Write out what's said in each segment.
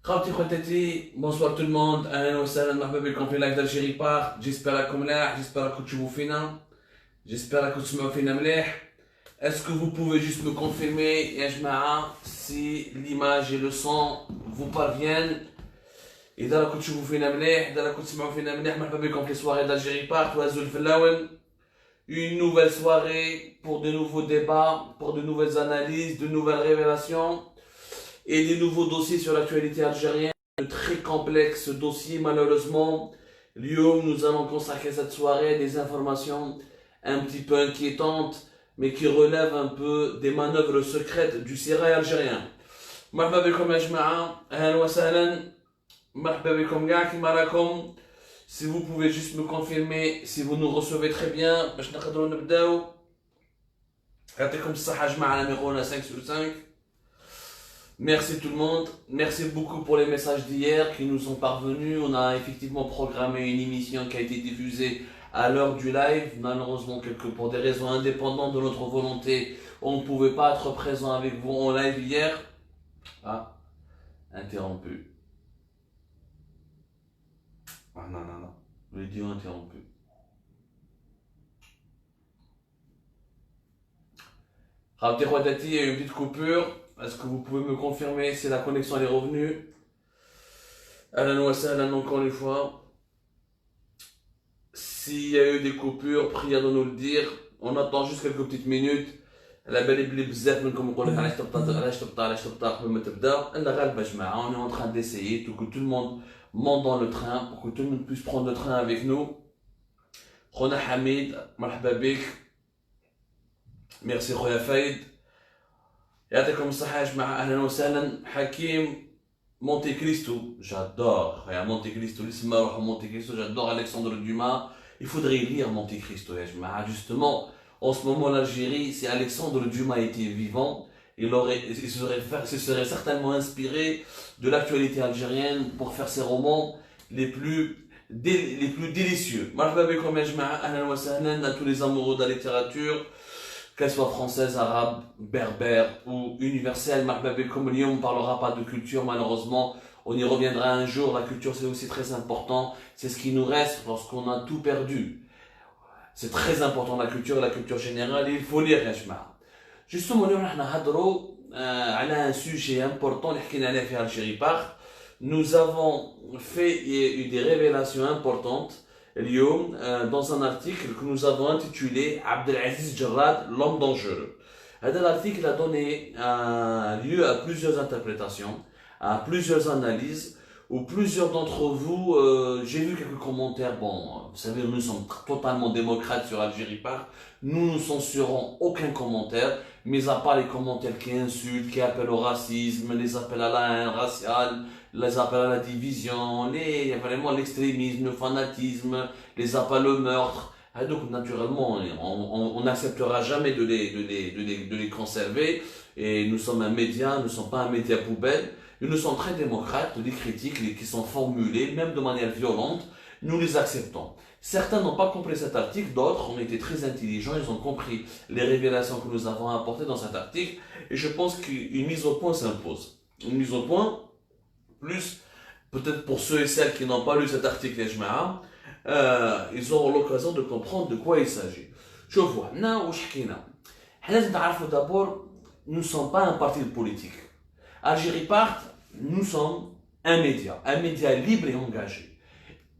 خاوتي خواتاتي bonsoir tout le monde اهلا وسهلا مرحبا بكم في لايف d'Algérie Part. J'espère راكم ملاح, j'espère راكم تشوفوا فينا, j'espère راكم تسمعوا فينا مليح. Est-ce que vous pouvez juste me confirmer يا جماعة si l'image et le son vous parviennent؟ إذا راكم تشوفوا فينا مليح, إذا راكم تسمعوا فينا مليح, مرحبا بكم في soirée d'Algérie Part وهزوا الفلاون. Une nouvelle soirée pour de nouveaux débats, pour de nouvelles analyses, de nouvelles révélations et des nouveaux dossiers sur l'actualité algérienne. Un très complexe dossier, malheureusement. Lyon, nous allons consacrer cette soirée à des informations un petit peu inquiétantes, mais qui relèvent un peu des manœuvres secrètes du Sirail algérien. مرحبا بكم يا جماعة, أهلا وسهلا, مرحبا بكم كاع كيما راكم. Si vous pouvez juste me confirmer si vous nous recevez très bien باش نقدروا نبداو. يعطيكم الصحة جماعة, numéro 5 sur 5. Merci tout le monde, merci beaucoup pour les messages d'hier qui nous sont parvenus. On a effectivement programmé une émission qui a été diffusée à l'heure du live. Malheureusement, pour des raisons indépendantes de notre volonté, on ne pouvait pas être présent avec vous en live hier. Ah, interrompu. Ah non, l'audio interrompu. Rabdi Khouadati, il y a eu une petite coupure. Est-ce que vous pouvez me confirmer si la connexion est revenue? Alan Wassalan, encore une fois. S'il y a eu des coupures, priez de nous le dire. On attend juste quelques petites minutes. La belle est bzaf, mais comme on dit, on est en train d'essayer pour que tout le monde monte dans le train, pour que tout le monde puisse prendre le train avec nous. Rona Hamid, marhaba bik. Merci Khoya Faïd. يعطيكم الصحة يا جماعة, أهلا وسهلا. حكيم Monte Cristo, j'adore. Monte Cristo, laissez-moi voir Monte Cristo, j'adore Alexandre Dumas. Il faudrait lire Monte Cristo, ya jma'a. Justement, en ce moment, l'Algérie, si Alexandre Dumas était vivant, il se serait certainement inspiré de l'actualité algérienne pour faire ses romans les plus délicieux. Marhaba bikum ya jma'a, ahlan wa sahlan à tous les amoureux de la littérature, qu'elle soit française, arabe, berbère ou universelle. Marhaba bikum, on ne parlera pas de culture malheureusement, on y reviendra un jour. La culture c'est aussi très important, c'est ce qui nous reste lorsqu'on a tout perdu. C'est très important la culture générale, il faut lire ya jma'a. Justement, nous allons parler d'un sujet important qui est fait Algérie Part. Nous avons fait des révélations importantes dans un article que nous avons intitulé Abdelaziz Jarrad, l'homme dangereux. Cet article a donné lieu à plusieurs interprétations, à plusieurs analyses, où plusieurs d'entre vous, j'ai vu quelques commentaires. Bon, vous savez, nous sommes totalement démocrates sur Algérie Part. Nous ne censurons aucun commentaire, mis à part les commentaires qui insultent, qui appellent au racisme, les appels à la haine raciale, les appels à la division, vraiment l'extrémisme, le fanatisme, les appels au meurtre. Donc naturellement, on n'acceptera jamais de les conserver. Et nous sommes un média, nous ne sommes pas un média poubelle. Nous sommes très démocrates, les critiques qui sont formulées, même de manière violente, nous les acceptons. Certains n'ont pas compris cet article, d'autres ont été très intelligents, ils ont compris les révélations que nous avons apportées dans cet article, et je pense qu'une mise au point s'impose. Une mise au point, plus peut-être pour ceux et celles qui n'ont pas lu cet article, ils auront l'occasion de comprendre de quoi il s'agit. Je vois, d'abord, nous ne sommes pas un parti politique. Algérie Part, nous sommes un média libre et engagé.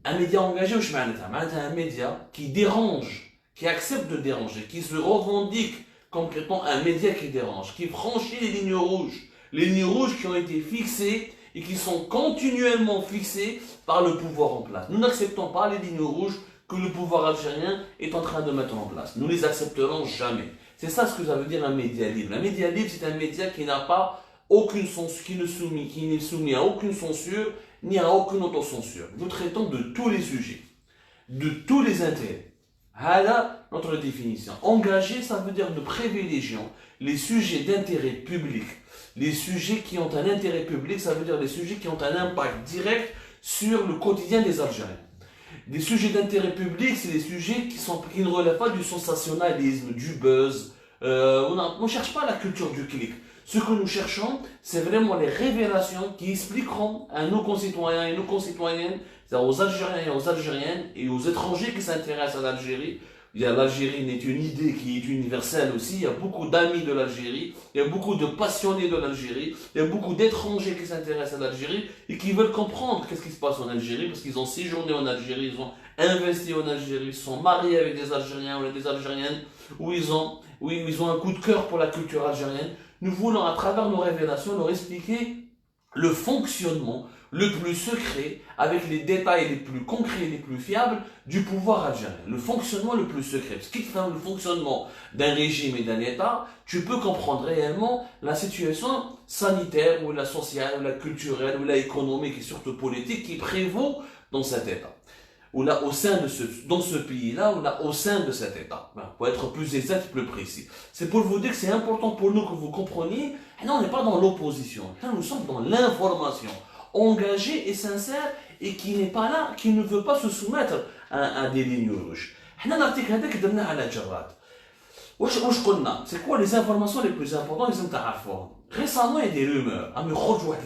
Un média engagé, un média qui dérange, qui accepte de déranger, qui se revendique comme étant un média qui dérange, qui franchit les lignes rouges qui ont été fixées et qui sont continuellement fixées par le pouvoir en place. Nous n'acceptons pas les lignes rouges que le pouvoir algérien est en train de mettre en place. Nous les accepterons jamais. C'est ça ce que ça veut dire un média libre. Un média libre, c'est un média qui n'a pas aucune censure, qui n'est soumis à aucune censure, ni à aucune autocensure. Nous traitons de tous les sujets, de tous les intérêts. Voilà notre définition. Engagé, ça veut dire nous privilégions les sujets d'intérêt public. Les sujets qui ont un intérêt public, ça veut dire les sujets qui ont un impact direct sur le quotidien des Algériens. Les sujets d'intérêt public, c'est des sujets qui ne relèvent pas du sensationnalisme, du buzz. On ne cherche pas la culture du clic. Ce que nous cherchons, c'est vraiment les révélations qui expliqueront à nos concitoyens et nos concitoyennes, c'est-à-dire aux Algériens et aux Algériennes et aux étrangers qui s'intéressent à l'Algérie. L'Algérie n'est une idée qui est universelle aussi. Il y a beaucoup d'amis de l'Algérie, il y a beaucoup de passionnés de l'Algérie, il y a beaucoup d'étrangers qui s'intéressent à l'Algérie et qui veulent comprendre qu'est-ce qui se passe en Algérie parce qu'ils ont séjourné en Algérie, ils ont investi en Algérie, ils sont mariés avec des Algériens ou des Algériennes, où ils ont un coup de cœur pour la culture algérienne. Nous voulons, à travers nos révélations, leur expliquer le fonctionnement le plus secret, avec les détails les plus concrets et les plus fiables du pouvoir algérien. Le fonctionnement le plus secret. Ce qui fait le fonctionnement d'un régime et d'un État, tu peux comprendre réellement la situation sanitaire, ou la sociale, ou la culturelle, ou la économique et surtout politique qui prévaut dans cet État. Ou là, dans ce pays-là, ou là, au sein de cet État. Pour être plus exact, plus précis. C'est pour vous dire que c'est important pour nous que vous compreniez, là, on n'est pas dans l'opposition. Là, nous sommes dans l'information. Engagée et sincère, et qui n'est pas là, qui ne veut pas se soumettre à des lignes rouges. L'article هذاك درناه على جراد. واش قلنا؟ C'est quoi les informations les plus importantes لازم تعرفوهم؟ Récemment, il y a des rumeurs.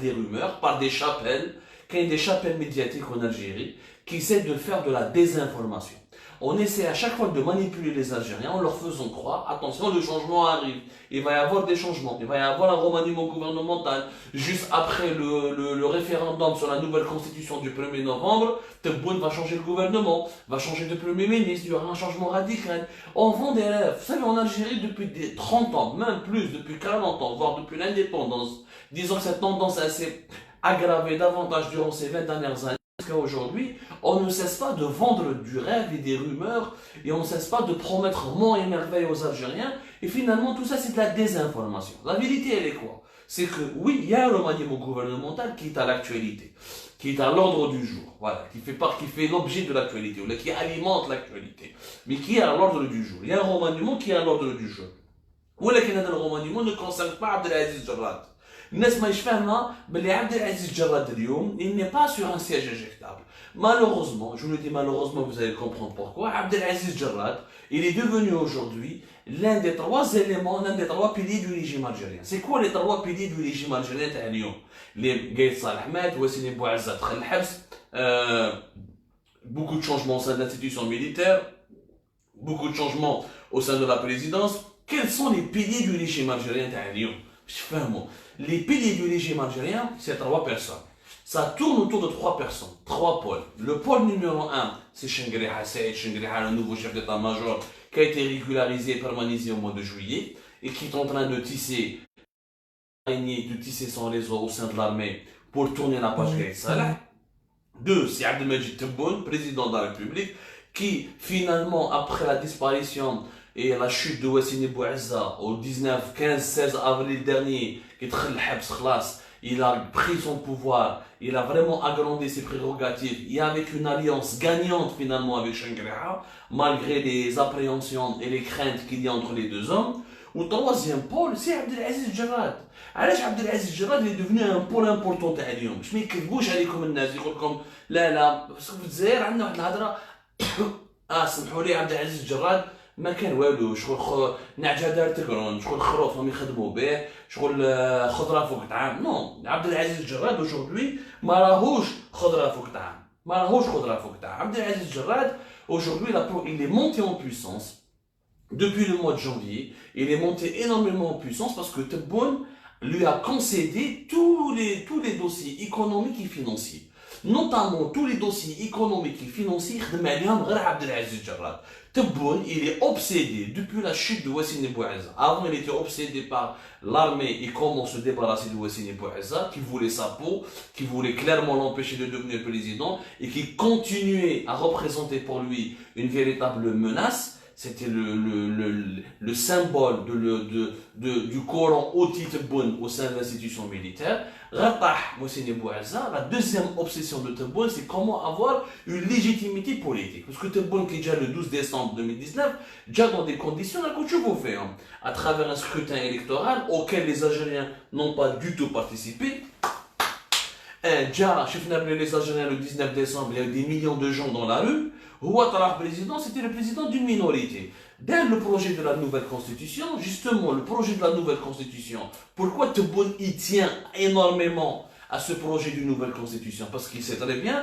Des rumeurs par des chapelles, qu'il y a des chapelles médiatiques en Algérie qui essaient de faire de la désinformation. On essaie à chaque fois de manipuler les Algériens en leur faisant croire, attention, le changement arrive. Il va y avoir des changements. Il va y avoir un remaniement gouvernemental. Juste après le référendum sur la nouvelle constitution du 1er novembre, Tebboune va changer le gouvernement, va changer de premier ministre, il y aura un changement radical. On vend des rêves. Vous savez, en Algérie, depuis 30 ans, même plus, depuis 40 ans, voire depuis l'indépendance, disons que cette tendance s'est aggravée davantage durant ces 20 dernières années. Jusqu'à aujourd'hui, on ne cesse pas de vendre du rêve et des rumeurs, et on ne cesse pas de promettre monts et merveilles aux Algériens, et finalement tout ça c'est de la désinformation. La vérité elle est quoi? C'est que oui, il y a un remaniement gouvernemental qui est à l'actualité, qui est à l'ordre du jour, voilà, qui fait l'objet de l'actualité, ou qui alimente l'actualité, mais qui est à l'ordre du jour. Il y a un remaniement qui est à l'ordre du jour. ولكن هذا remaniement ne concerne pas Abdelaziz Jarrad. الناس ما يفهمها باللي عبد العزيز جراد اليوم il n'est pas sur un siège éjectable. Malheureusement, je vous le dis malheureusement, vous allez comprendre pourquoi. Abdelaziz Jarrad, il est devenu aujourd'hui l'un des trois éléments, l'un des trois piliers du régime algérien. C'est quoi les trois piliers du régime algérien تاع اليوم؟ اللي قايد صالح مات، وسيني بوعزة دخل الحبس، beaucoup de changements au sein de l'institution militaire, beaucoup de changements au sein de la présidence. Quels sont les piliers du régime algérien تاع اليوم؟ Les piliers du régime algérien, c'est trois personnes. Ça tourne autour de trois personnes, trois pôles. Le pôle numéro 1, c'est Chengriha Saïd Chengriha, le nouveau chef d'état-major, qui a été régularisé et permanisé au mois de juillet, et qui est en train de tisser son réseau au sein de l'armée pour tourner la page Gaïd Salah. 2, c'est Abdelmajid Tebboune, président de la République, qui finalement, après la disparition et la chute de Wassini Bouazza au 15-16 avril dernier, il a pris son pouvoir, il a vraiment agrandi ses prérogatives, et avec une alliance gagnante finalement avec Chengriha, malgré les appréhensions et les craintes qu'il y a entre les deux hommes. Au troisième pôle, c'est Abdelaziz Jarrad. علاش Abdelaziz Jarrad est devenu un pôle important تاع اليوم؟ باش ما يكذبوش عليكم الناس يقول لكم لا باسكو في الجزائر عندنا واحد الهضره سمحوا لي عبد العزيز جراد ما كان والو شغل نعجه دار تكرون شغل خروف هم يخدموا به شغل خضره فوق طعام نو عبد العزيز جراد aujourd'hui ما راهوش خضره فوق طعام عبد العزيز جراد aujourd'hui il est monté en puissance depuis le mois de janvier. Il est monté énormément en puissance parce que Tebboune lui a concédé tous les dossiers économiques et financiers, notamment tous les dossiers économiques et financiers de Abdelaziz Jarrad. Tebboune, il est obsédé depuis la chute de Wassini Bouazza. Avant, il était obsédé par l'armée et comment se débarrasser de Wassini Bouazza, qui voulait sa peau, qui voulait clairement l'empêcher de devenir président et qui continuait à représenter pour lui une véritable menace. C'était le symbole du Coran Oti Tebboune au sein de l'institution militaire. Ratah Wassini Bouazza, la deuxième obsession de Tebboune, c'est comment avoir une légitimité politique. Parce que Tebboune, qui est déjà le 12 décembre 2019, déjà dans des conditions que tu vous fais, à travers un scrutin électoral auquel les Algériens n'ont pas du tout participé. Déjà, les Algériens le 19 décembre, il y a eu des millions de gens dans la rue. Président, c'était le président d'une minorité. Dans le projet de la nouvelle constitution, justement, le projet de la nouvelle constitution, pourquoi Tebboune y tient énormément à ce projet d'une nouvelle constitution? Parce qu'il sait très bien,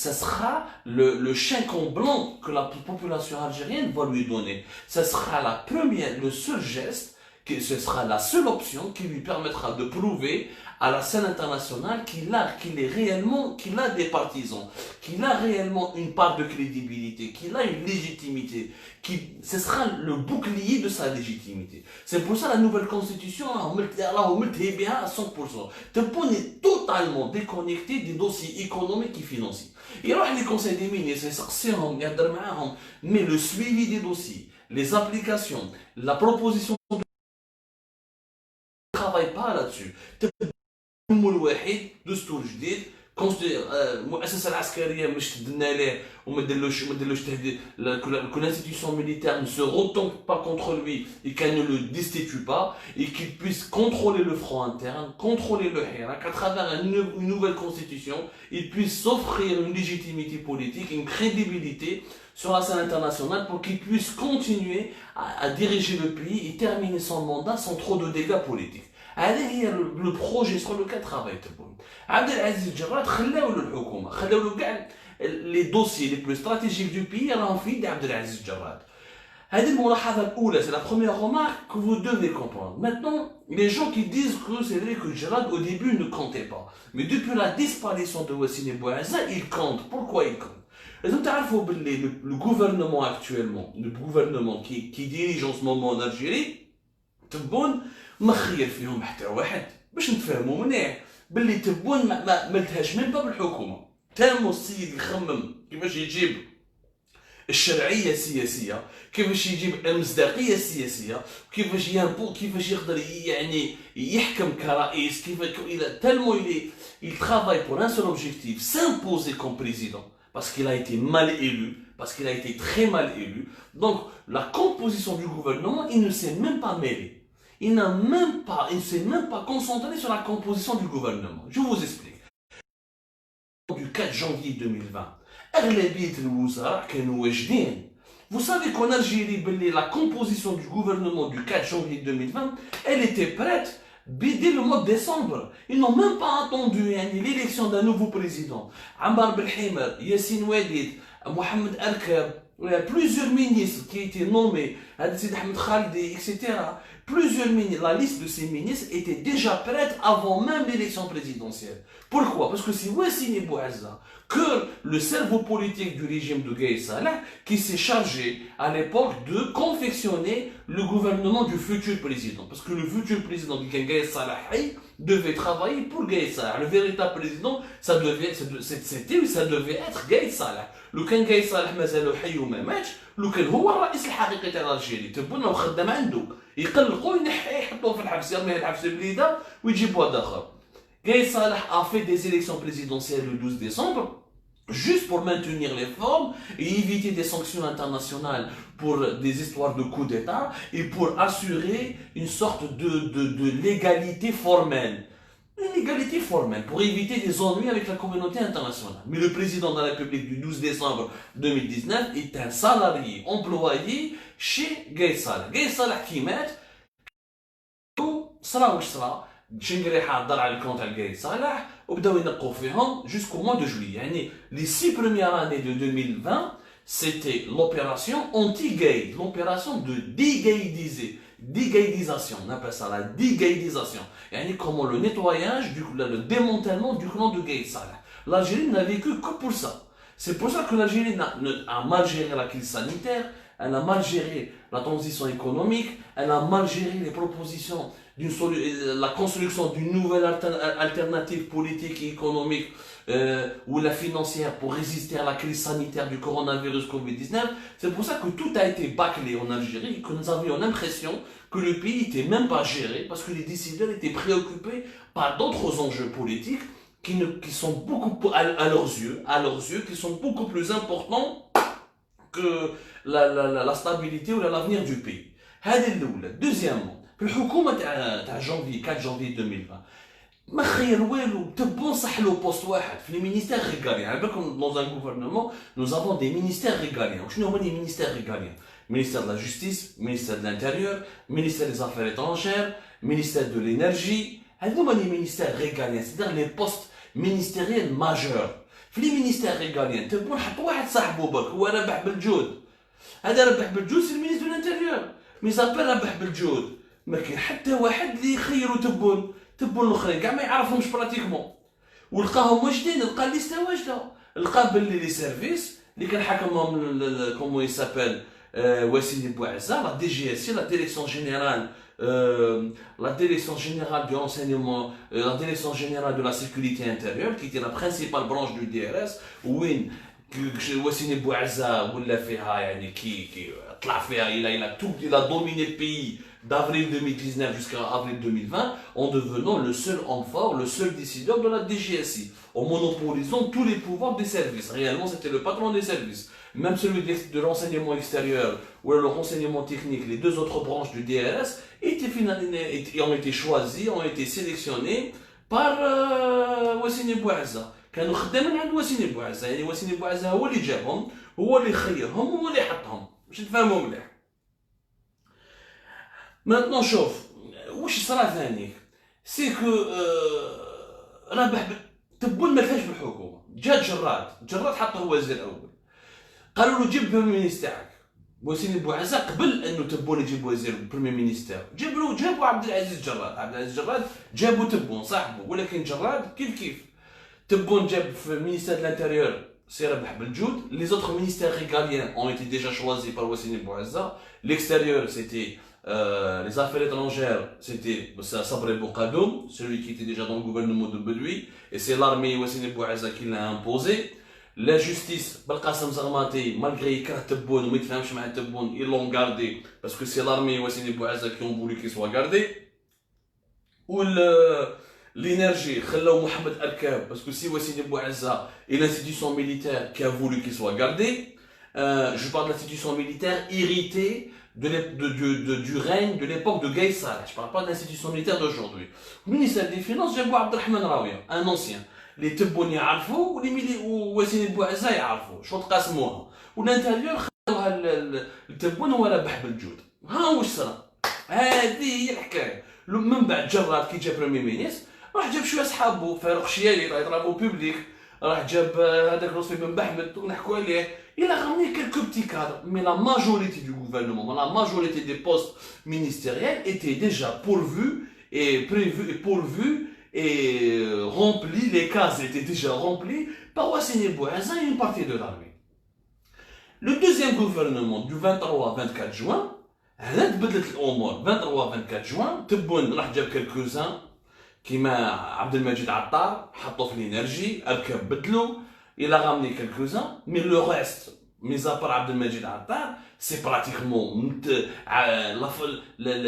ça sera le chèque en blanc que la population algérienne va lui donner. Ça sera le seul geste, ce sera la seule option qui lui permettra de prouver à la scène internationale qu'il a des partisans, qu'il a réellement une part de crédibilité, qu'il a une légitimité, ce sera le bouclier de sa légitimité. C'est pour ça la nouvelle constitution, on met bien à 100%. Tebboune est totalement déconnecté des dossiers économiques et financiers. Il y aura les conseils des ministres, mais le suivi des dossiers, les applications, la proposition de travaille pas là-dessus. الواحد دستور جديد المؤسسه العسكريه مش تدنا ليه وما دلوش تهديد la constitution militaire ne se retombe pas contre lui et qu'elle ne le destitue pas et qu'il puisse contrôler le front interne, contrôler le Hirak à travers une nouvelle constitution, il puisse s'offrir une légitimité politique, une crédibilité sur la scène internationale pour qu'il puisse continuer à diriger le pays et terminer son mandat sans trop de dégâts politiques. هذا le projet sur lequel travaille Tebboune. عبد العزيز الجراد خلاو له الحكومه، خلاو له كاع les dossiers les plus stratégiques du pays راهم في يد عبد العزيز الجراد. هذه الملاحظه الاولى, c'est la première remarque que vous devez comprendre. Maintenant, les gens qui disent que c'est vrai que Djerad au début ne comptait pas, mais depuis la disparition de Wassine Bouazza, il compte. Pourquoi il compte? Le gouvernement actuellement, le gouvernement qui dirige en ce moment en Algérie, Tebboune مخير فيهم حتى واحد باش نتفاهموا منيح باللي تبون ما لتهاش من باب الحكومه تامو السيد يخمم كيفاش يجيب الشرعيه السياسيه، كيفاش يجيب المصداقيه السياسيه، كيفاش كيفاش يقدر يعني يحكم كرئيس، tellement il travaille pour un seul objectif, s'imposer comme président parce qu'il a été mal élu, parce qu'il a été très mal élu. Donc la composition du gouvernement, il ne s'est même pas mêlé. Il ne s'est même pas concentré sur la composition du gouvernement. Je vous explique. Du 4 janvier 2020, vous savez qu'en Algérie, la composition du gouvernement du 4 janvier 2020, elle était prête dès le mois de décembre. Ils n'ont même pas attendu l'élection d'un nouveau président. Ammar Belhimer, Yassine Ouadid, Mohamed Arkab, il y a plusieurs ministres qui étaient nommés, Hadid Ahmed Khalidi, etc. Plusieurs ministres, la liste de ces ministres était déjà prête avant même l'élection présidentielle. Pourquoi? Parce que c'est Wassine Bouazza, que le cerveau politique du régime de Gaye Salah, qui s'est chargé à l'époque de confectionner le gouvernement du futur président. Parce que le futur président du Gaye Salah devait travailler pour Gaye Salah. Le véritable président, ça devait être Gaye Salah. لو كان جاي صالح مازالو حي وما ماتش، لو كان هو الرئيس الحقيقي تاع الجيري تبون وخدام عنده يقلقوا ينحيه يحطوه في الحبس، يرميه الحبس البليده ويجيب واحد اخر. جاي صالح a fait des élections présidentielles le 12 décembre juste pour maintenir les formes et éviter des sanctions internationales pour des histoires de coup d'état et pour assurer une sorte de légalité formelle. Une égalité formelle pour éviter des ennuis avec la communauté internationale. Mais le président de la République du 12 décembre 2019 est un salarié employé chez Gaye Salah. Gaye Salah qui met صرا واش صرا شنقريحه دار على الكونت تاع Gaye Salah وبداو ينقوا فيهم jusqu'au mois de juillet. يعني les 6 premières années de 2020 c'était l'opération anti-gay, l'opération de dégaïdisation, on appelle ça la dégaïdisation. Yani comment le nettoyage, le démantèlement du clan de Gaye Salah. L'Algérie n'a vécu que pour ça. C'est pour ça que l'Algérie a mal géré la crise sanitaire, elle a mal géré la transition économique, elle a mal géré les propositions la construction d'une nouvelle alternative politique et économique ou la financière pour résister à la crise sanitaire du coronavirus Covid-19. C'est pour ça que tout a été bâclé en Algérie et que nous avions l'impression que le pays n'était même pas géré parce que les décideurs étaient préoccupés par d'autres enjeux politiques qui sont beaucoup, à leurs yeux, qui sont beaucoup plus importants que la stabilité ou l'avenir du pays. Deuxièmement, le حكومة تاع janvier 4 janvier 2020 ما خير والو تبون صح له بوست واحد في لي مينيستير ريغاليان. على بالكم دون ان غوفرنمون نوز افون دي مينيستير ريغاليان. وشنو هما لي مينيستير ريغاليان؟ مينيستير دو لا جوستيس، مينيستير دو لانتيريور، مينيستير دي زافير ايترونجير، مينيستير دو لينيرجي. هادو هما لي مينيستير ريغاليان، سيدير لي بوست مينيستيريال ماجور. في لي مينيستير ريغاليان تبون نحط واحد صاحبو برك هو رابح بالجود. هذا ربح بالجود سي المينيستر دو لانتيريور، مي سابيل ربح بالجود. ما كاين حتى واحد اللي يخيروا تبون الاخرين كاع ما يعرفهمش براتيكمون. ولقاهم واجدين، لقى ليستا واجده، لقى باللي لي سيرفيس اللي كان حاكمهم كومون يسابيل وسيم بوعزه، لا دي جي اس سي، لا ديريكسيون جينيرال la direction générale du renseignement, la direction générale de la sécurité intérieure, qui était la principale branche du DRS, وين وسيم بوعزه ولا فيها يعني كي طلع فيها il a dominé le pays d'avril 2019 jusqu'à avril 2020 en devenant le seul homme fort, le seul décideur de la DGSI, en monopolisant tous les pouvoirs des services. Réellement, c'était le patron des services. Même celui de renseignement extérieur ou le renseignement technique, les deux autres branches du DRS ont été choisis, ont été sélectionnés par Wassini Bouazza. كانوا خدامين عند وسيم بوعزه، يعني وسيم بوعزه هو اللي جابهم، هو اللي خيرهم، هو اللي حطهم، باش نفهموا مليح. مانتنون شوف واش صرا ثاني، سي كو رابح تبون ما فيهاش بالحكومه. جا جراد حطه هو وزير اول، قالوا له جيب بريمي مينيستيرك. وسيم بوعزه قبل انه تبون يجيب وزير بريمي مينيستير، جابوا عبد العزيز جراد جابوا تبون صاحبه، ولكن جراد كيف تبون جاب في ministère de l'Intérieur سي ربح بالجود. Les autres ministères régaliens ont été déjà choisis par Wassini Bouazza. L'extérieur c'était les affaires étrangères, c'était Sabri Boukadoum, celui qui était déjà dans le gouvernement de Bedoui, et c'est l'armée Wassini Bouazza qui l'a imposé. La justice, Belkacem Zarmati, malgré qu'il Tebboune ou Mitfahmch ma Tebboune, ils l'ont gardé parce que c'est l'armée Wassini Bouazza qui ont voulu qu'il soit gardé. Ou l'énergie, Khalou Mohamed Arkab, parce que si Wassini Bouazza et l'institution militaire qui a voulu qu'il soit gardé, je parle de l'institution militaire héritée du règne de l'époque de Gaïsar. Je ne parle pas de l'institution militaire d'aujourd'hui. Le ministère des Finances, j'ai Abdelrahman Rawia, un ancien. Les Tebbouni يعرفوا ووسيم بوعزة يعرفوا شو تقاسموها. والانتيريور خلوها التبون هو ربح بالجود. ها واش صرا؟ هذه هي الحكايه. من بعد جراد كي جا بريمي مينيس راح جاب شويه صحابو فاروق شيالي راح يضربوا بوبليك، راح جاب هذاك لطفي بن محمد ونحكوا عليه. Il a ramené quelques petits cadres, mais la majorité du gouvernement, la majorité des postes ministériels étaient déjà pourvus et prévus et pourvus et remplis, les cases étaient déjà remplies par Wassini Bouazza et une partie de l'armée. Le deuxième gouvernement du 23-24 juin, هنا تبدلت الامور. 23-24 juin تبون راح جاب quelques-uns كيما عبد المجيد عطار حطوا في الانرجي، اركب بدلوا. Il a ramené quelques-uns, mais le reste, mis à part عبد المجيد عطار, c'est pratiquement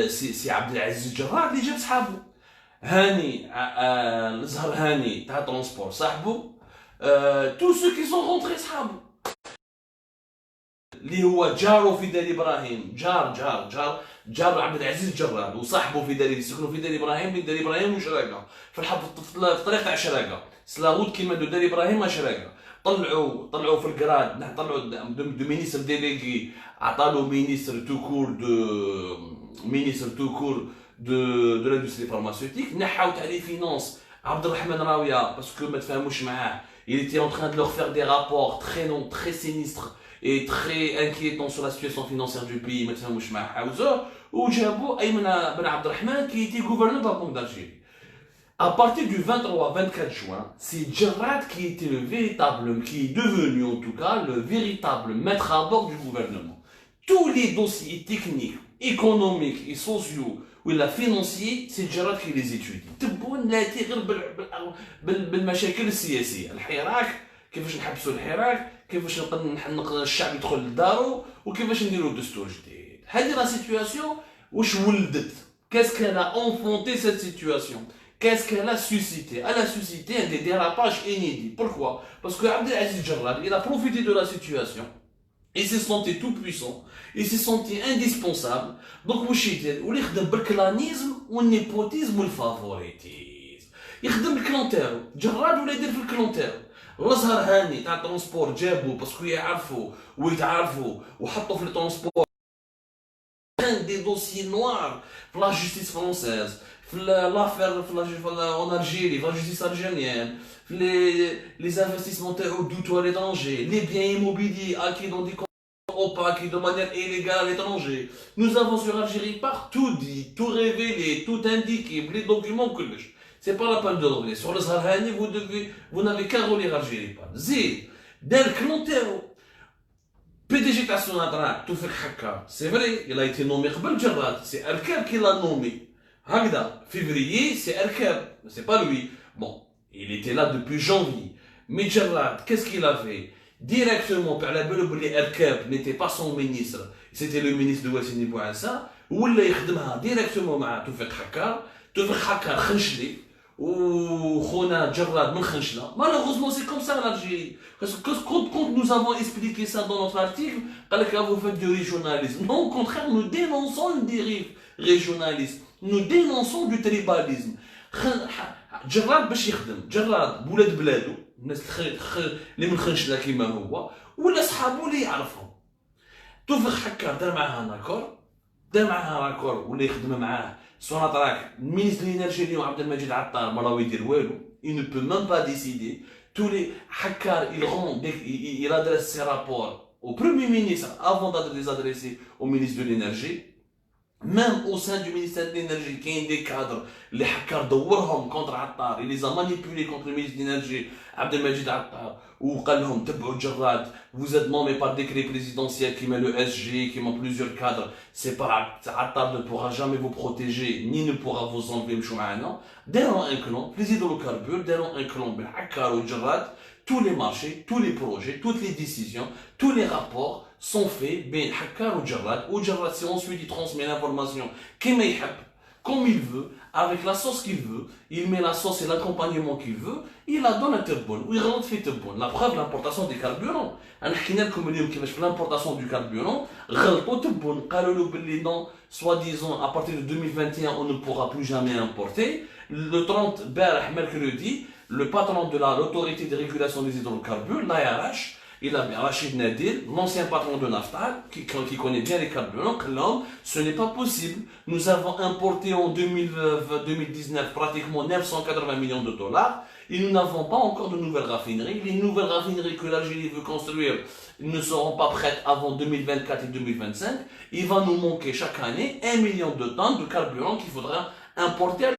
c'est عبد العزيز جراد اللي جاب صحابه. هاني الزهر هاني تاع ترونسبور صاحبه، tous ceux qui sont rentrés صحابه. اللي هو جاره في دار ابراهيم، جار عبد العزيز جراد وصاحبه في دار، يسكنوا في دار ابراهيم، بين دار ابراهيم وشراقه، في الطريق تاع شراقه، سلاغوت كيما دو دار ابراهيم وشراقه. طلعوا في الكراد، طلعوا دو مينيستر ديليغي، عطالو مينيستر تو كور de l'industrie pharmaceutique. نحاو تاع لي فينانس عبد الرحمن راويه باسكو ما تفاهموش معاه، il était en train de leur faire des rapports très sinistres et très inquiétants sur la situation financière du pays. ما تفاهموش معاه حاوزوه وجابوا ايمن بن عبد الرحمن qui était gouverneur de la Banque d'Algérie. À partir du 23-24 juin, c'est Djerrad qui était qui est devenu en tout cas le véritable maître à bord du gouvernement. Tous les dossiers techniques, économiques et sociaux ولا financiers, c'est Djerrad qui les étudie. تبون لا غير بالمشاكل السياسيه، الحراك، كيفاش نحبسوا الحراك، كيفاش الشعب يدخل لدارو، وكيفاش نديروا دستور جديد. هذه لا سيتوياسيون واش ولدت. Qu'est-ce qu'elle a enfanté cette situation? Qu'est-ce qu'elle a suscité? Elle a suscité des dérapages inédits. Pourquoi? Parce que Abdelaziz Djerrad, il a profité de la situation. Il s'est senti tout puissant. Il s'est senti indispensable. Donc, il خدم بالكلانيزم والنيبوتيزم والفافوريتيزم. يخدم الكلون تاعو، جراد ولا يدير في الكلون تاعو. الازهر هاني تاع الترونسبور جابو باسكو يعرفوا ويتعرفوا وحطوا في الترونسبور دي دوسيي نوار في لا جوستيس فرونسيز، في لافير en Algérie, في لا جوستيس الجيريان، في les investissements تاعو دوتو à l'étranger, les biens immobiliers acquis dans des opaques de manière illégale à l'étranger. Nous avons sur Algérie partout dit, tout révélé, tout indiqué, les documents que c'est pas la peine de revenir. Sur le Sahara, vous n'avez qu'à relire Algérie. Zid, Del Clontero, PDG Tassounadra, tout fait Haka. C'est vrai, il a été nommé Khbel Jarrad, c'est Al-Kab qui l'a nommé. Hagda, février, c'est Al-Kab, c'est pas lui. Bon, il était là depuis janvier. Mais Jarrad, qu'est-ce qu'il a fait? Directement, par la belle Al-Kab n'était pas son ministre, c'était le ministre de Wassini Bouassa, ou il a يخدمها directement مع توفيق حكار. توفيق حكار خنشلي وخونا جراد من خنشله. Malheureusement, c'est comme ça en Algérie. Parce que quand nous avons expliqué ça dans notre article, vous faites du régionalisme. Non, au contraire, nous dénonçons une dérive régionaliste. Nous dénonçons du tribalisme. جراد باش يخدم، جراد بولاد بلادو، الناس اللي من خنشله كيما هو، ولا صحابو اللي يعرفهم. توفيق حكار دار معاها راكور، دار معاها راكور ولا يخدم معاه. Sonatrach, le ministre de l'énergie, Abdelmajid Attar, il ne peut même pas décider. Tous les hackers, il adresse ses rapports au Premier ministre avant de les adresser au ministre de l'énergie. Même au sein du ministère de l'énergie, il y a des cadres, les hackers de Warham contre Attar, il les a manipulés contre le ministre de l'énergie, Abdelmajid Attar, ou Qalhom, Tebou Jarrad, vous êtes nommé par décret présidentiel qui met le SG, qui met plusieurs cadres, c'est pas Attar ne pourra jamais vous protéger, ni ne pourra vous enlever le choumaana. Dès un clan, les hydrocarbures, dès un clan, ben hackers ou Jarrad, tous les marchés, tous les projets, toutes les décisions, tous les rapports sont faits, ben hackers ou Jarrad, si ensuite il transmet l'information, comme il veut, avec la sauce qu'il veut, il met la sauce et l'accompagnement qu'il veut, il la donne à Terbonne, ou il rentre fait Terbonne. La preuve, l'importation des carburants. L'importation du carburant, soi-disant, à partir de 2021, on ne pourra plus jamais importer. Le 30 mercredi, le patron de l'autorité de régulation des hydrocarbures, l'ARH, il a Rachid Nadir, l'ancien patron de Naftal, qui connaît bien les carburants, que l'homme, ce n'est pas possible. Nous avons importé en 2019 pratiquement 980 millions de dollars et nous n'avons pas encore de nouvelles raffineries. Les nouvelles raffineries que l'Algérie veut construire ne seront pas prêtes avant 2024 et 2025. Il va nous manquer chaque année 1 million de tonnes de carburant qu'il faudra importer.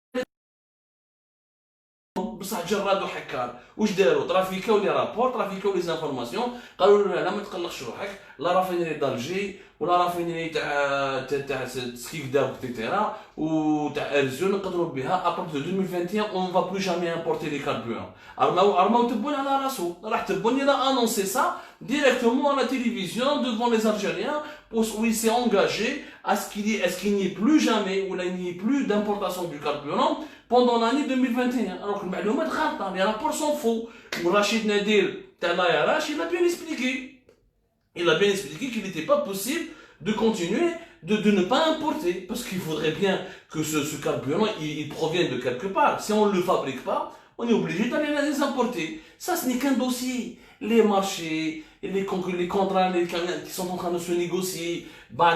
بصح جراد وحكار واش داروا؟ ترافيكاو لي رابور، ترافيكاو لي زانفورماسيون، قالوا له لا ما تقلقش روحك، لا رافينري دالجي ولا رافينري تاع سكيك داو اكسيتيرا وتاع ارزو نقدروا بها ابارت دو 2021 اون فا بلو جامي امبورتي لي كاربورون. ارماو تبون على راسو، راح تبون il a annoncé ça directement à la télévision devant les Algériens où il s'est engagé à ce qu'il n'y ait plus jamais ou il n'y ait plus d'importation du carburant pendant l'année 2021. Alors que les rapports sont faux. Rachid Nadir, il a bien expliqué. Il a bien expliqué qu'il n'était pas possible de continuer de ne pas importer. Parce qu'il faudrait bien que ce carburant, il provienne de quelque part. Si on ne le fabrique pas, on est obligé d'aller les importer. Ça, ce n'est qu'un dossier. Les marchés, les contrats qui sont en train de se négocier,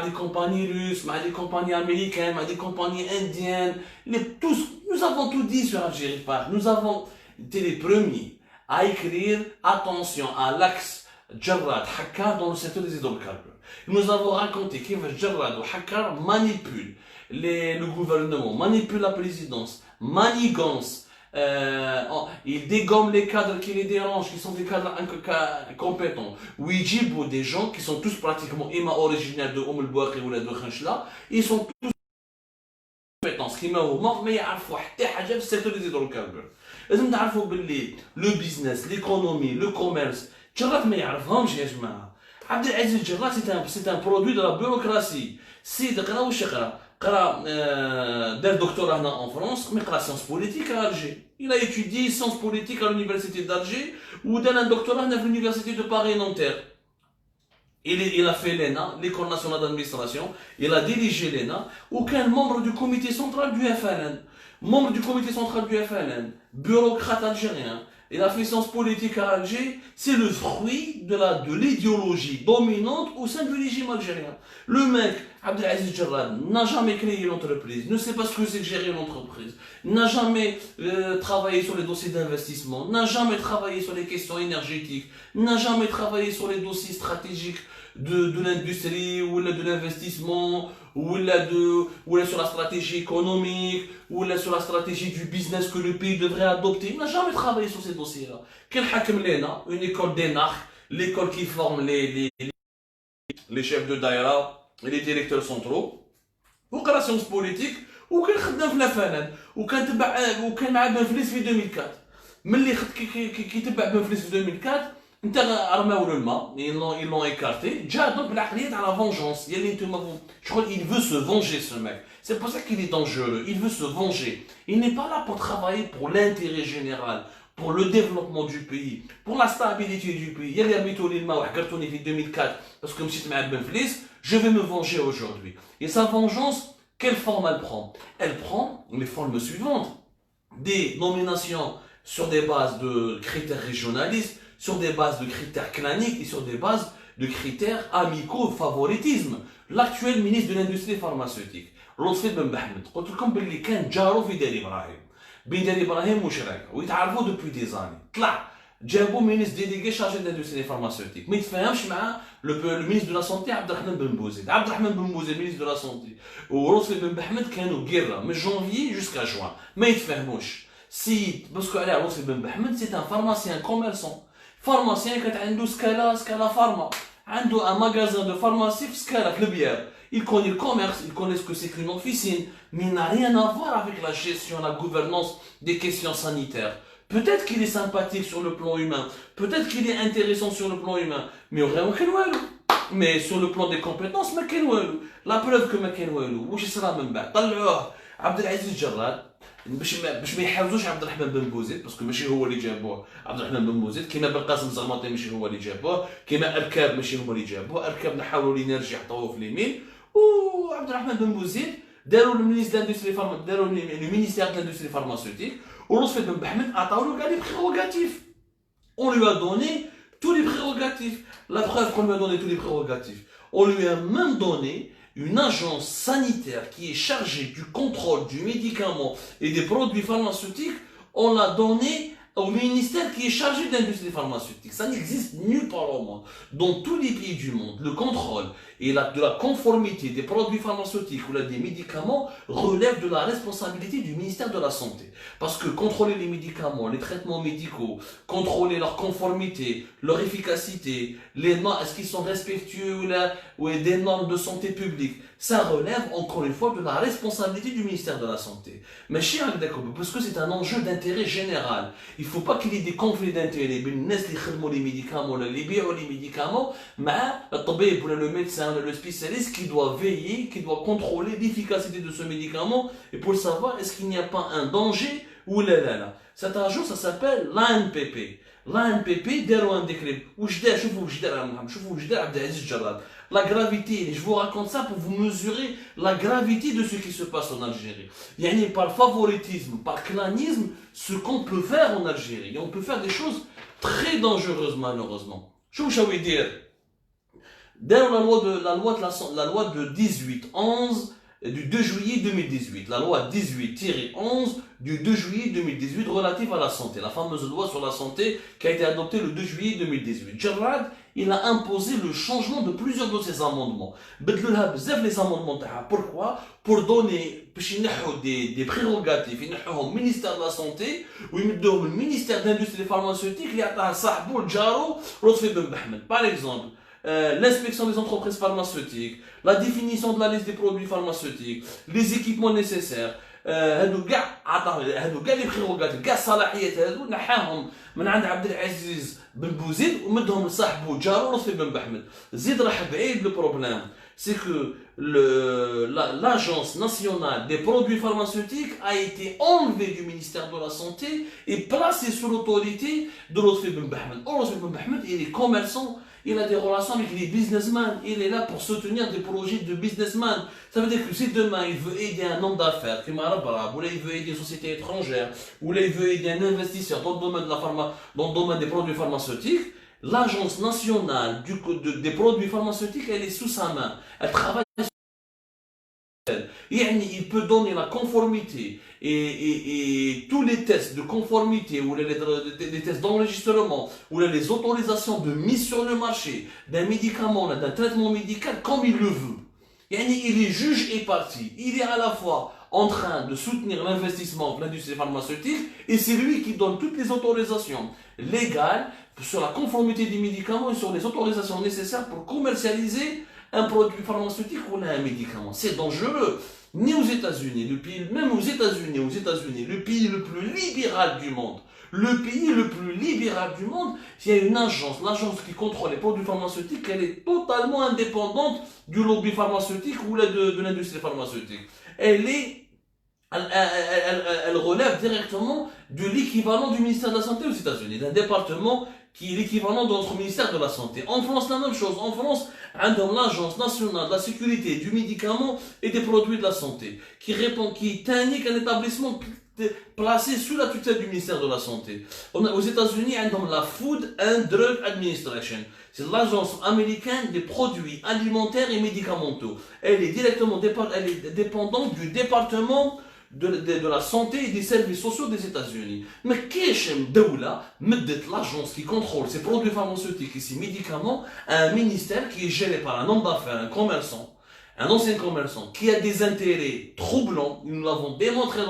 des compagnies russes, des compagnies américaines, des compagnies indiennes, tous, nous avons tout dit sur Algérie Park. Nous avons été les premiers à écrire attention à l'axe Jarrad Hakkar dans le secteur des hydrocarbures. Nous avons raconté que Jarrad ou Hakkar manipule le gouvernement, manipule la présidence, manigance. Il dégomme les cadres qui les dérangent, qui sont des cadres incompétents. Ou des gens qui sont tous pratiquement originaires de Oum el-Bouakhi ou de Khanchla, ils sont tous compétents. Ce qui m'a remarqué, mais il y a un secteur des hydrocarbures. Le business, l'économie, le commerce, Jarrad ما يعرفهمش يا جماعة. عبد العزيز جراد c'est un produit de la bureaucratie. سيد قرا واش يقرا؟ قرا دار دكتوراه هنا en France, mais قرا sciences politiques à Alger. Il a étudié sciences politiques à l'université d'Alger ou dans un doctorat à l'université de Paris-Nanterre. Il a fait l'ENA, l'école nationale d'administration, il a dirigé l'ENA, aucun membre du comité central du FLN. membre du comité central du FLN, bureaucrate algérien. Et la puissance politique à Alger, c'est le fruit de l'idéologie dominante au sein du régime algérien. Le mec, Abdelaziz Jarrad, n'a jamais créé l'entreprise, ne sait pas ce que c'est que gérer une entreprise, n'a jamais travaillé sur les dossiers d'investissement, n'a jamais travaillé sur les questions énergétiques, n'a jamais travaillé sur les dossiers stratégiques de l'industrie ou de l'investissement ou sur la stratégie économique ou sur la stratégie du business que le pays devrait adopter. Il n'a jamais travaillé sur ces dossiers-là. Quel hakem lena, une école d'énarques, l'école qui forme les chefs de daïra et les directeurs centraux, ou la science politique, ou qu'elle خدام في الفنان وكان تبع وكان معاه بن فليس في 2004 ملي كي تبع بن فليس في 2004 انت رماو له الماء ils l'ont écarté جا donc بالعقليه تاع la vengeance يلي نتوما je crois qu'il veut se venger ce mec c'est pour ça qu'il est dangereux il veut se venger il n'est pas là pour travailler pour l'intérêt général pour le développement du pays pour la stabilité du pays يلي رميتو لي الماء وحكرتوني في 2004 parce que مشيت مع بن فليس je vais me venger aujourd'hui et sa vengeance quelle forme elle prend? Elle prend les formes suivantes. Des nominations sur des bases de critères régionalistes, sur des bases de critères claniques et sur des bases de critères amicaux, favoritisme. L'actuel ministre de l'industrie pharmaceutique, Lotfi Ben Bahmed, قلت لكم باللي كان جارو في دار إبراهيم. بين دار إبراهيم وشراكة ويتعرفوا depuis des années. طلع جابوا ministre délégué chargé de l'industrie pharmaceutique. ما يتفاهمش مع le ministre de la santé عبد الرحمن بن بوزيد. عبد الرحمن بن بوزيد ministre de la santé. ولطفي بن محمد كانوا guerre من janvier jusqu'à juin. ما يتفاهموش. سي باسكو على لطفي بن محمد c'est un pharmacien commerçant. pharmacien كانت عنده سكالا فارما. عنده un magasin de pharmacie في سكالا في البيار. Il connaît le commerce, il connaît ce que c'est qu'une officine, mais il n'a rien à voir avec la gestion, la gouvernance des questions sanitaires. Peut-être qu'il est sympathique sur le plan humain, peut-être qu'il est intéressant sur le plan humain, mais sur le plan des compétences, la preuve que واش يصرى من بعد طلعوه عبد العزيز جراد باش ما يحاوزوش عبد الرحمن بن بوزيد باسكو ماشي هو اللي جابوه عبد الرحمن بن بوزيد كيما بن قاسم زغماطي ماشي هو اللي جابوه كيما اركاب ماشي هما اللي جابوه اركاب نحاولوا لينيرجي حطوه في اليمين وعبد الرحمن بن بوزيد داروا المينيستير داندستري داروا المينيستير de l'industrie pharmaceutique ولطفي بن محمد عطاو له كاع لي بريروغاتيف on lui a donné tous les prérogatives la preuve qu'on lui a donné tous les prérogatives on lui a même donné une agence sanitaire qui est chargée du contrôle du médicament et des produits pharmaceutiques, on l'a donné au ministère qui est chargé de l'industrie pharmaceutique. Ça n'existe nulle part au monde. Dans tous les pays du monde, le contrôle et de la conformité des produits pharmaceutiques ou des médicaments relève de la responsabilité du ministère de la Santé. Parce que contrôler les médicaments, les traitements médicaux, contrôler leur conformité, leur efficacité, les normes, est-ce qu'ils sont respectueux ou des normes de santé publique, ça relève encore une fois de la responsabilité du ministère de la Santé. Mais parce que c'est un enjeu d'intérêt général. Il ne faut pas qu'il y ait des conflits d'intérêts. Les médicaments, les médicaments, mais le médecin, le spécialiste qui doit veiller, qui doit contrôler l'efficacité de ce médicament et pour savoir est-ce qu'il n'y a pas un danger ou là. Cet agence, ça s'appelle l'ANPP. L'ANPP, dès un décret. La gravité, je vous raconte ça pour vous mesurer la gravité de ce qui se passe en Algérie. Il y a par favoritisme, par clanisme, ce qu'on peut faire en Algérie. Et on peut faire des choses très dangereuses malheureusement. Je veux dire, dans la loi de 18-11 du 2 juillet 2018, la loi 18-11 du 2 juillet 2018 relative à la santé, la fameuse loi sur la santé qui a été adoptée le 2 juillet 2018. Jarrad, il a imposé le changement de plusieurs de ces amendements. Les amendements, pourquoi? Pour donner des prérogatives au ministère de la Santé ou au ministère de l'Industrie pharmaceutique qui a par exemple, l'inspection des entreprises pharmaceutiques, la définition de la liste des produits pharmaceutiques, les équipements nécessaires, هادو كاع لي بريروغاتيف كاع الصلاحيات هادو نحاهم من عند عبد العزيز بن بوزيد ومدهم لصاحبو جارو لطفي بن محمد زيد راح بعيد لو بروبليم c'est que l'agence nationale des produits pharmaceutiques a été enlevée du ministère de la Santé et placée sous l'autorité de Lotfi Ben Bahmed. Lotfi Ben Bahmed, il est commerçant, il a des relations avec les businessmen, il est là pour soutenir des projets de businessmen. Ça veut dire que si demain il veut aider un homme d'affaires, ou là il veut aider une société étrangère, ou là il veut aider un investisseur dans le domaine de la dans le domaine des produits pharmaceutiques, l'agence nationale des produits pharmaceutiques, elle est sous sa main. Elle travaille. Il peut donner la conformité et tous les tests de conformité ou les tests d'enregistrement ou les autorisations de mise sur le marché d'un médicament, d'un traitement médical comme il le veut. Il est juge et partie. Il est à la fois en train de soutenir l'investissement de l'industrie pharmaceutique et c'est lui qui donne toutes les autorisations légales sur la conformité des médicaments et sur les autorisations nécessaires pour commercialiser un produit pharmaceutique ou un médicament. C'est dangereux. Ni aux États-Unis, même aux États-Unis, le pays le plus libéral du monde, il y a une agence, l'agence qui contrôle les produits pharmaceutiques, elle est totalement indépendante du lobby pharmaceutique ou de l'industrie pharmaceutique. Elle relève directement de l'équivalent du ministère de la Santé aux États-Unis, d'un département qui est l'équivalent de notre ministère de la Santé. En France, la même chose. En France, l'Agence nationale de la sécurité du médicament et des produits de la santé, qui est un établissement placé sous la tutelle du ministère de la Santé. Aux États-Unis, la Food and Drug Administration. C'est l'agence américaine des produits alimentaires et médicamenteux. Elle est dépendante du département de la santé et des services sociaux des États-Unis. Mais qu'est-ce que l'agence qui contrôle ces produits pharmaceutiques et ces médicaments à un ministère qui est géré par un homme d'affaires, un commerçant, un ancien commerçant qui a des intérêts troublants, nous l'avons démontré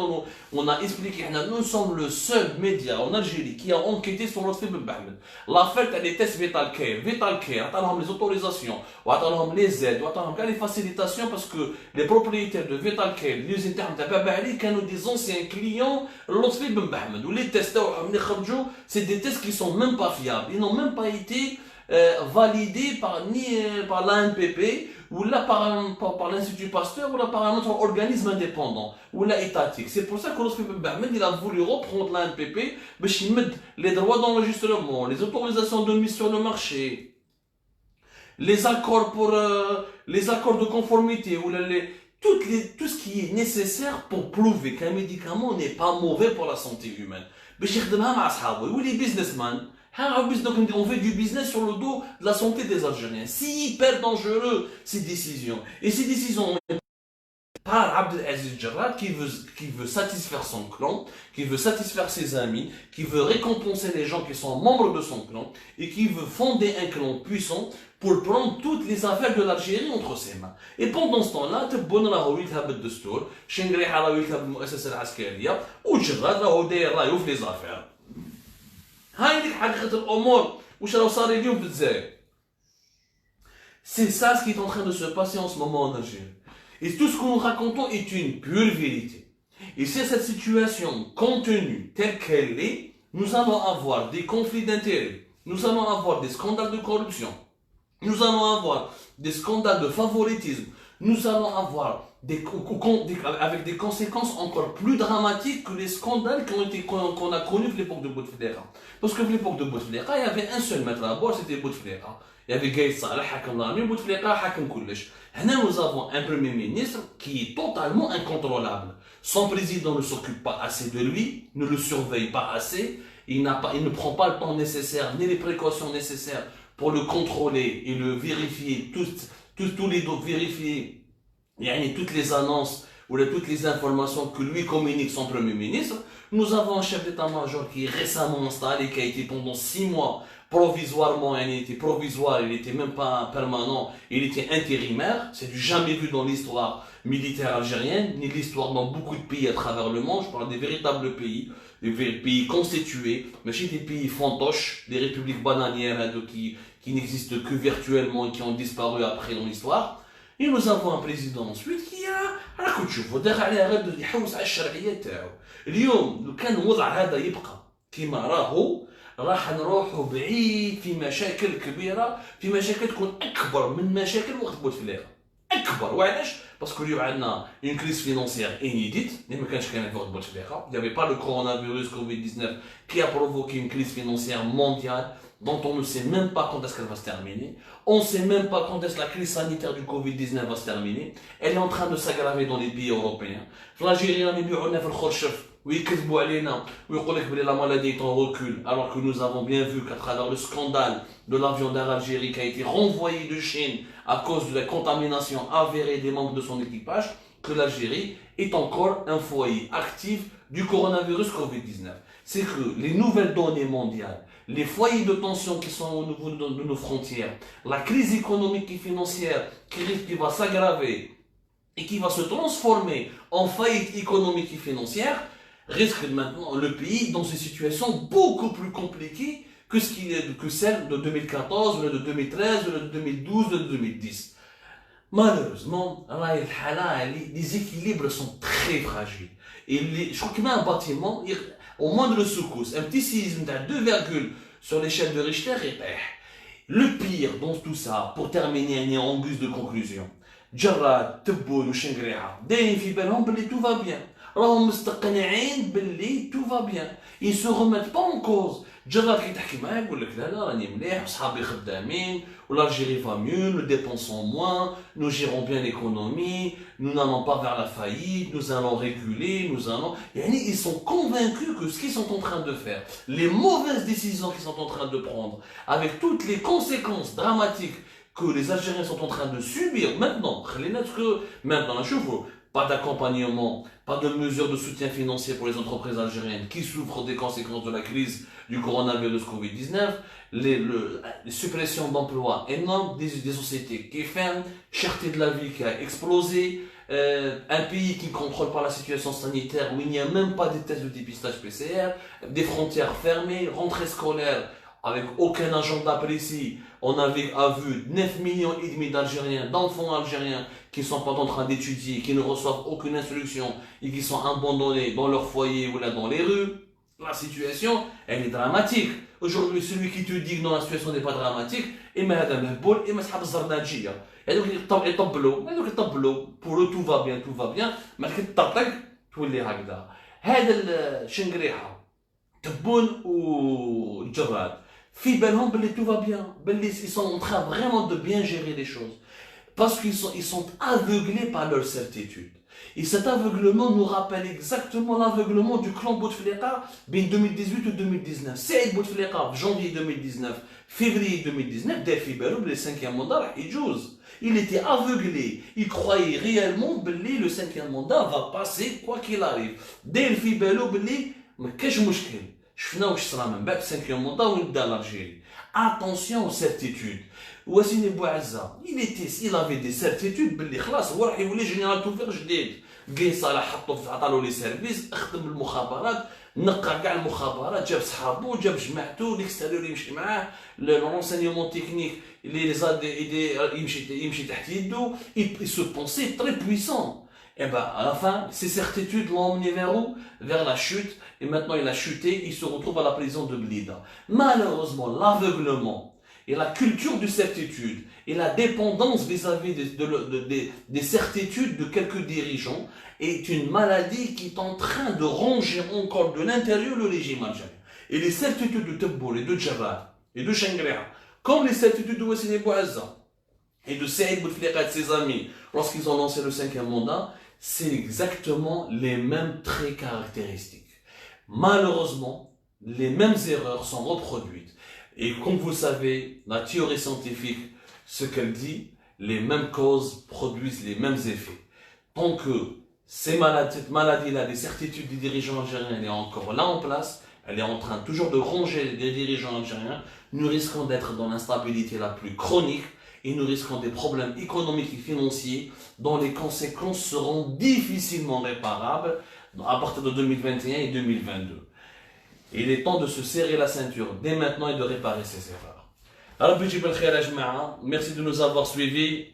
on a expliqué, nous sommes le seul média en Algérie qui a enquêté sur l'Osfi Ben Bahmed. L'affaire, elle est test Vital Care, attendons les autorisations, attendons les aides, attendons les facilitations parce que les propriétaires de Vital Care, les internes de Babali, qui ont des anciens clients, l'Osfi Ben Bahmed, où les tests, c'est des tests qui sont même pas fiables, ils n'ont même pas été validés ni par l'ANPP, ou là par l'Institut Pasteur, ou là par un autre organisme indépendant, ou là étatique. C'est pour ça que l'Osfi Ben Bahmed, il a voulu reprendre l'ANPP, les droits d'enregistrement, les autorisations de mise sur le marché, les accords de conformité, ou tout ce qui est nécessaire pour prouver qu'un médicament n'est pas mauvais pour la santé humaine. Ou les businessmen, on fait du business sur le dos de la santé des Algériens. C'est hyper dangereux, ces décisions. Et ces décisions par Abdelaziz Jarrad qui veut satisfaire son clan, qui veut satisfaire ses amis, qui veut récompenser les gens qui sont membres de son clan et qui veut fonder un clan puissant pour prendre toutes les affaires de l'Algérie entre ses mains. Et pendant ce temps-là, تبون راهو يذهب الدستور، شنقريحة راهو يذهب المؤسسة العسكرية، وجراد راهو داير راهو في لي زافير. هاي لك حقيقة الأمور واش راهو صار اليوم في الجزائر. C'est ça ce qui est en train de se passer en ce moment en Algérie. Et tout ce que nous racontons est une pure vérité. Et c'est cette situation contenue telle qu'elle est, nous allons avoir des conflits d'intérêts, nous allons avoir des scandales de corruption, nous allons avoir des scandales de favoritisme, nous allons avoir avec des conséquences encore plus dramatiques que les scandales qu'on a connus à l'époque de Bouteflika. Parce que à l'époque de Bouteflika, il y avait un seul maître à bord, c'était Bouteflika. Il y avait Gaïd Saleh, Hakim Lami, Bouteflika, Hakim Koulish. Maintenant, nous avons un premier ministre qui est totalement incontrôlable. Son président ne s'occupe pas assez de lui, ne le surveille pas assez, il ne prend pas le temps nécessaire, ni les précautions nécessaires pour le contrôler et le vérifier, tous les doutes vérifier. Il y a toutes les annonces ou toutes les informations que lui communique son premier ministre. Nous avons un chef d'état-major qui est récemment installé, qui a été pendant 6 mois provisoirement, il était provisoire, il n'était même pas permanent, il était intérimaire. C'est du jamais vu dans l'histoire militaire algérienne, ni l'histoire dans beaucoup de pays à travers le monde. Je parle des véritables pays, des pays constitués, mais chez des pays fantoches, des républiques bananières qui n'existent que virtuellement et qui ont disparu après dans l'histoire. Et nous avons un président ensuite qui راكم تشوفوا داخل عليه غير يحوس على الشرعيه تاعو. اليوم لو كان الوضع هذا يبقى كما راهو راح نروحوا بعيد في مشاكل كبيره، في مشاكل تكون اكبر من مشاكل وقت بوتفليقه. اكبر وعلاش؟ باسكو اليوم عندنا une crise financière inédite اللي ما كانش كاينه في وقت بوتفليقه. Il n'y avait pas le coronavirus Covid-19 qui a provoqué une crise financière mondiale dont on ne sait même pas quand est-ce qu'elle va se terminer. On ne sait même pas quand est-ce que la crise sanitaire du Covid-19 va se terminer. Elle est en train de s'aggraver dans les pays européens. L'Algérie, on est bien on a fait le khorchef. Oui, la maladie est en recul, alors que nous avons bien vu qu'à travers le scandale de l'avion d'Air Algérie qui a été renvoyé de Chine à cause de la contamination avérée des membres de son équipage, que l'Algérie est encore un foyer actif du coronavirus Covid-19. C'est que les nouvelles données mondiales, les foyers de tension qui sont au niveau de nos frontières, la crise économique et financière qui va s'aggraver et qui va se transformer en faillite économique et financière, risque maintenant le pays dans une situation beaucoup plus compliquée que celle de 2014, de 2013, de 2012, de 2010. Malheureusement, les équilibres sont très fragiles. Et je crois qu'il y a un bâtiment, au moindre secousse, un petit séisme de 2, sur l'échelle de Richter, le pire dans tout ça, pour terminer en guise de conclusion, Jarrad, Tebboune ou Shengriha, دايرين في بالهم باللي tout va bien. راهم مستقنعين باللي tout va bien. Ils se remettent pas en cause. Jarrad qui تحكي معاه يقول لك لا راني مليح وصحابي خدامين l'Algérie va mieux, nous dépensons moins, nous gérons bien l'économie, nous n'allons pas vers la faillite, nous allons réguler, ils sont convaincus que ce qu'ils sont en train de faire, les mauvaises décisions qu'ils sont en train de prendre, avec toutes les conséquences dramatiques que les Algériens sont en train de subir maintenant, pas d'accompagnement, pas de mesures de soutien financier pour les entreprises algériennes qui souffrent des conséquences de la crise du coronavirus Covid-19, les suppressions d'emplois énormes, des sociétés qui ferment, cherté de la vie qui a explosé, un pays qui ne contrôle pas la situation sanitaire où il n'y a même pas des tests de dépistage PCR, des frontières fermées, rentrée scolaire avec aucun agenda précis. On avait vu 9,5 millions d'Algériens, d'enfants algériens qui sont pas en train d'étudier, qui ne reçoivent aucune instruction et qui sont abandonnés dans leur foyer ou là dans les rues. La situation, elle est dramatique. Aujourd'hui, celui qui te dit que non, la situation n'est pas dramatique, il met Adam Hboul, il met Shab Zarnadjia. Et donc, il tableau. Pour eux, tout va bien. Mais il t'attaque, tout les hagda. هذا الشنقريحة تبون والجراد في بالهم باللي tout va bien, ils sont en train vraiment de bien gérer les choses. Parce qu'ils sont aveuglés par leur certitude. Et cet aveuglement nous rappelle exactement l'aveuglement du clan Bouteflika en 2018 ou 2019. Saïd Bouteflika, janvier 2019, février 2019, le 5e mandat, il était aveuglé. Il croyait réellement que le 5e mandat va passer quoi qu'il arrive. Dès le Fibelo, mais qu'est-ce que je fais 5e mandat ou l'Algérie. Attention aux certitudes. Ouassine Bouazza, il avait des certitudes, باللي خلاص هو راح يولي جنرال توفيق جديد. قي صالح عطالو لي سيرفيس، خدم المخابرات، نقع كاع المخابرات، جاب صحابو، جاب جماعته، ليكستيريور يمشي معاه، l'enseignement technique, يمشي تحت يده, il se pensait très puissant. Et ben, à la fin, ces certitudes l'ont emmené vers où? Vers la chute. Et maintenant, il a chuté, il se retrouve à la prison de Blida. Malheureusement, l'aveuglement et la culture de certitude et la dépendance vis-à-vis des certitudes de quelques dirigeants est une maladie qui est en train de ronger encore de l'intérieur le régime algérien. Et les certitudes de Tebboune et de Djabbar et de Shengriha, comme les certitudes de Ouassine Bouazza et de Saïd Bouteflika et de ses amis, lorsqu'ils ont lancé le 5e mandat, c'est exactement les mêmes traits caractéristiques. Malheureusement, les mêmes erreurs sont reproduites. Et comme vous savez, la théorie scientifique, ce qu'elle dit, les mêmes causes produisent les mêmes effets. Tant que cette maladie-là, les certitudes des dirigeants algériens, elle est encore là en place, elle est en train toujours de ronger les dirigeants algériens, nous risquons d'être dans l'instabilité la plus chronique et nous risquons des problèmes économiques et financiers dont les conséquences seront difficilement réparables à partir de 2021 et 2022. Il est temps de se serrer la ceinture dès maintenant et de réparer ces erreurs. Alors, merci de nous avoir suivis.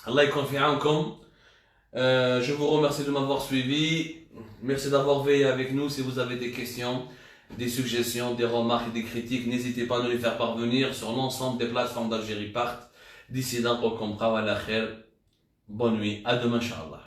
Allah ykonfi'ankum. Je vous remercie de m'avoir suivi. Merci d'avoir veillé avec nous. Si vous avez des questions, des suggestions, des remarques et des critiques, n'hésitez pas à nous les faire parvenir sur l'ensemble des plateformes d'Algérie Part. D'ici là, bonne nuit. À demain, Inch'Allah.